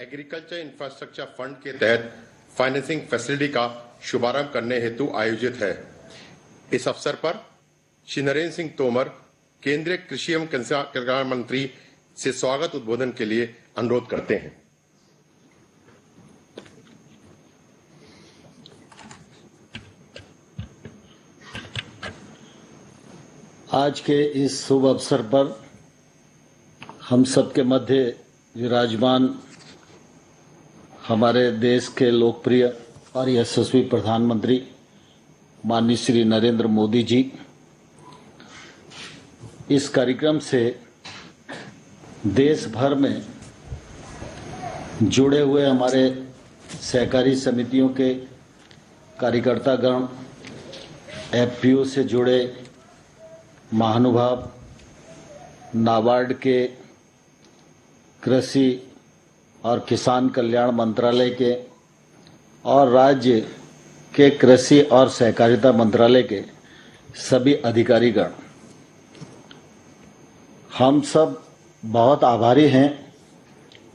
Agriculture infrastructure fund के तहत financing facility का शुभारंभ करने हेतु आयोजित है। इस अवसर पर श्री नरेंद्र सिंह तोमर केंद्रीय कृषि एवं कल्याण मंत्री से स्वागत उद्बोधन के लिए अनुरोध करते हैं। आज के इस शुभ अवसर पर हम सबके मध्य विराजमान हमारे देश के लोकप्रिय और यशस्वी प्रधानमंत्री माननीय श्री नरेंद्र मोदी जी इस कार्यक्रम से देश भर में जुड़े हुए हमारे सहकारी समितियों के कार्यकर्तागण, एफपीओ से जुड़े महानुभाव, नाबार्ड के कृषि और किसान कल्याण मंत्रालय के और राज्य के कृषि और सहकारिता मंत्रालय के सभी अधिकारीगण, हम सब बहुत आभारी हैं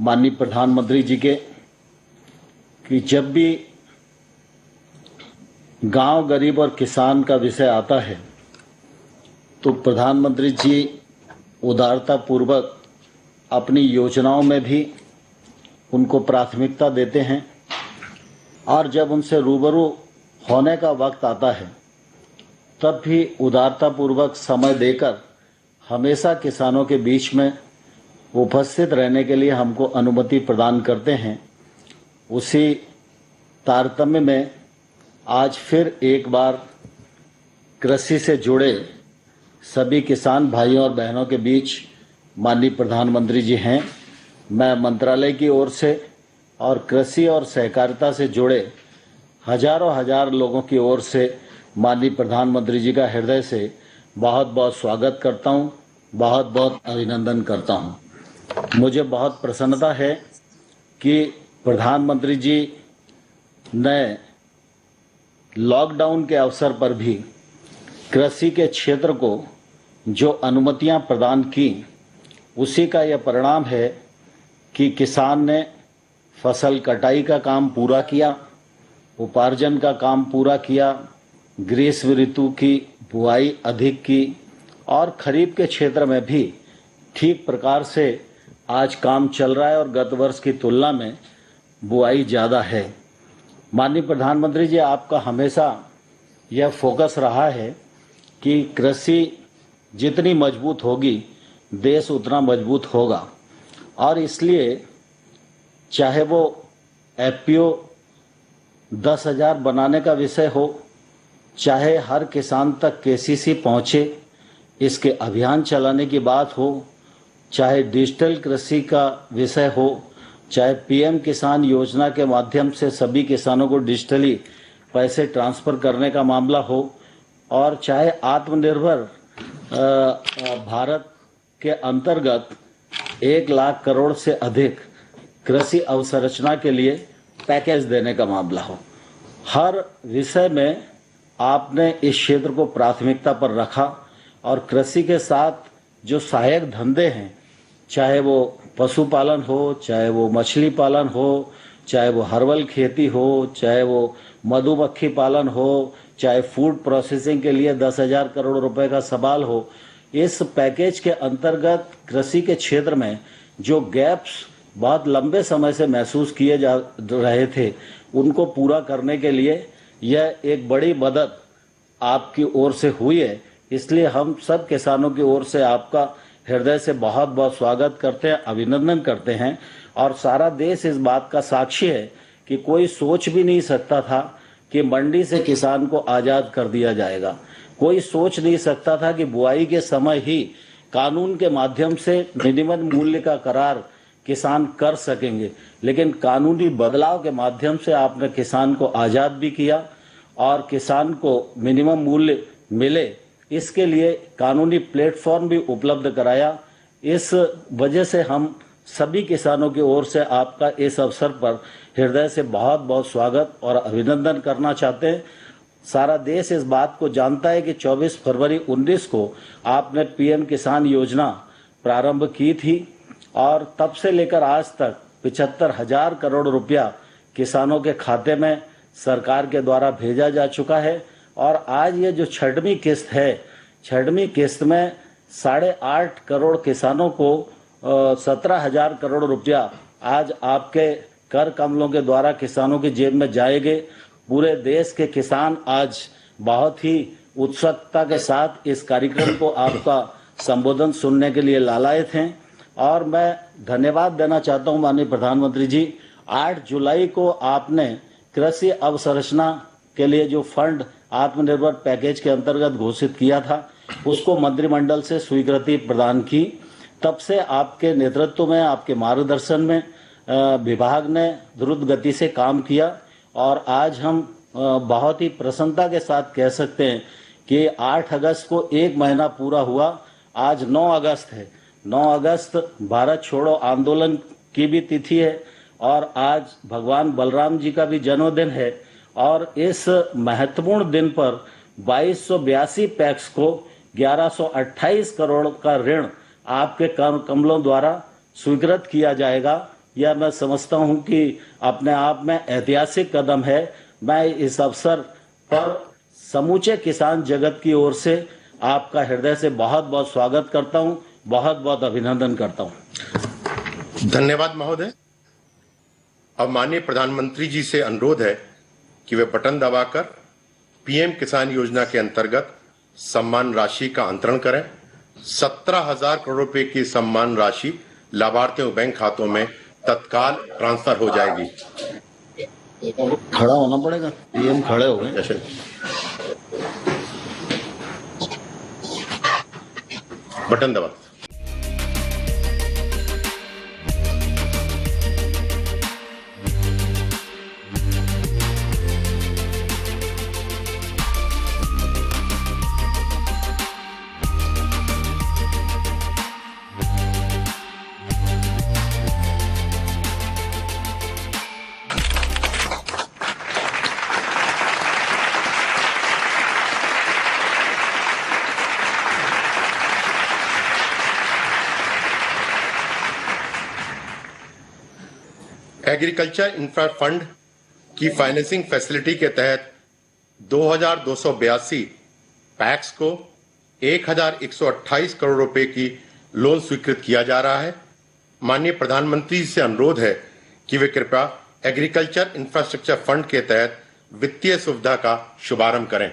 माननीय प्रधानमंत्री जी के कि जब भी गांव, गरीब और किसान का विषय आता है तो प्रधानमंत्री जी उदारता पूर्वक अपनी योजनाओं में भी उनको प्राथमिकता देते हैं और जब उनसे रूबरू होने का वक्त आता है तब भी उदारतापूर्वक समय देकर हमेशा किसानों के बीच में उपस्थित रहने के लिए हमको अनुमति प्रदान करते हैं। उसी तारतम्य में आज फिर एक बार कृषि से जुड़े सभी किसान भाइयों और बहनों के बीच माननीय प्रधानमंत्री जी हैं। मैं मंत्रालय की ओर से और कृषि और सहकारिता से जुड़े हजार लोगों की ओर से माननीय प्रधानमंत्री जी का हृदय से बहुत बहुत स्वागत करता हूं, बहुत बहुत अभिनंदन करता हूं। मुझे बहुत प्रसन्नता है कि प्रधानमंत्री जी ने लॉकडाउन के अवसर पर भी कृषि के क्षेत्र को जो अनुमतियां प्रदान की, उसी का यह परिणाम है कि किसान ने फसल कटाई का काम पूरा किया, उपार्जन का काम पूरा किया, ग्रीष्म ऋतु की बुआई अधिक की और खरीफ के क्षेत्र में भी ठीक प्रकार से आज काम चल रहा है और गत वर्ष की तुलना में बुआई ज़्यादा है। माननीय प्रधानमंत्री जी, आपका हमेशा यह फोकस रहा है कि कृषि जितनी मजबूत होगी देश उतना मजबूत होगा और इसलिए चाहे वो एफपीओ 10,000 बनाने का विषय हो, चाहे हर किसान तक केसीसी पहुँचे इसके अभियान चलाने की बात हो, चाहे डिजिटल कृषि का विषय हो, चाहे पीएम किसान योजना के माध्यम से सभी किसानों को डिजिटली पैसे ट्रांसफ़र करने का मामला हो और चाहे आत्मनिर्भर भारत के अंतर्गत 1 लाख करोड़ से अधिक कृषि अवसंरचना के लिए पैकेज देने का मामला हो, हर विषय में आपने इस क्षेत्र को प्राथमिकता पर रखा और कृषि के साथ जो सहायक धंधे हैं, चाहे वो पशुपालन हो, चाहे वो मछली पालन हो, चाहे वो हर्बल खेती हो, चाहे वो मधुमक्खी पालन हो, चाहे फूड प्रोसेसिंग के लिए 10,000 करोड़ रुपए का सवाल हो, इस पैकेज के अंतर्गत कृषि के क्षेत्र में जो गैप्स बहुत लंबे समय से महसूस किए जा रहे थे, उनको पूरा करने के लिए यह एक बड़ी मदद आपकी ओर से हुई है। इसलिए हम सब किसानों की ओर से आपका हृदय से बहुत बहुत स्वागत करते हैं, अभिनंदन करते हैं और सारा देश इस बात का साक्षी है कि कोई सोच भी नहीं सकता था कि मंडी से किसान को आज़ाद कर दिया जाएगा। कोई सोच नहीं सकता था कि बुआई के समय ही कानून के माध्यम से मिनिमम मूल्य का करार किसान कर सकेंगे, लेकिन कानूनी बदलाव के माध्यम से आपने किसान को आज़ाद भी किया और किसान को मिनिमम मूल्य मिले, इसके लिए कानूनी प्लेटफॉर्म भी उपलब्ध कराया। इस वजह से हम सभी किसानों की ओर से आपका इस अवसर पर हृदय से बहुत बहुत स्वागत और अभिनंदन करना चाहते हैं। सारा देश इस बात को जानता है कि 24 फरवरी 19 को आपने पीएम किसान योजना प्रारंभ की थी और तब से लेकर आज तक 75,000 करोड़ रुपया किसानों के खाते में सरकार के द्वारा भेजा जा चुका है। और आज ये जो छठवीं किस्त है, छठवीं किस्त में 8.5 करोड़ किसानों को 17,000 करोड़ रुपया आज आपके कर कमलों के द्वारा किसानों की जेब में जाएंगे। पूरे देश के किसान आज बहुत ही उत्सुकता के साथ इस कार्यक्रम को आपका संबोधन सुनने के लिए लालायित हैं। और मैं धन्यवाद देना चाहता हूं माननीय प्रधानमंत्री जी, 8 जुलाई को आपने कृषि अवसंरचना के लिए जो फंड आत्मनिर्भर पैकेज के अंतर्गत घोषित किया था, उसको मंत्रिमंडल से स्वीकृति प्रदान की। तब से आपके नेतृत्व में, आपके मार्गदर्शन में विभाग ने द्रुत गति से काम किया और आज हम बहुत ही प्रसन्नता के साथ कह सकते हैं कि 8 अगस्त को 1 महीना पूरा हुआ। आज 9 अगस्त है। 9 अगस्त भारत छोड़ो आंदोलन की भी तिथि है और आज भगवान बलराम जी का भी जन्मदिन है। और इस महत्वपूर्ण दिन पर 2282 पैक्स को 1128 करोड़ का ऋण आपके कमलों द्वारा स्वीकृत किया जाएगा। यह मैं समझता हूं कि अपने आप में ऐतिहासिक कदम है। मैं इस अवसर पर समूचे किसान जगत की ओर से आपका हृदय से बहुत बहुत स्वागत करता हूं, बहुत बहुत अभिनंदन करता हूं। धन्यवाद महोदय। अब माननीय प्रधानमंत्री जी से अनुरोध है कि वे बटन दबाकर पीएम किसान योजना के अंतर्गत सम्मान राशि का अंतरण करें। 17,000 करोड़ रुपए की सम्मान राशि लाभार्थियों बैंक खातों में तत्काल ट्रांसफर हो जाएगी। खड़ा होना पड़ेगा। पीएम खड़े हो गए। जैसे बटन दबा। एग्रीकल्चर इंफ्रा फंड की फाइनेंसिंग फैसिलिटी के तहत 2,282 पैक्स को 1,128 करोड़ रुपए की लोन स्वीकृत किया जा रहा है। माननीय प्रधानमंत्री से अनुरोध है कि वे कृपया एग्रीकल्चर इंफ्रास्ट्रक्चर फंड के तहत वित्तीय सुविधा का शुभारंभ करें।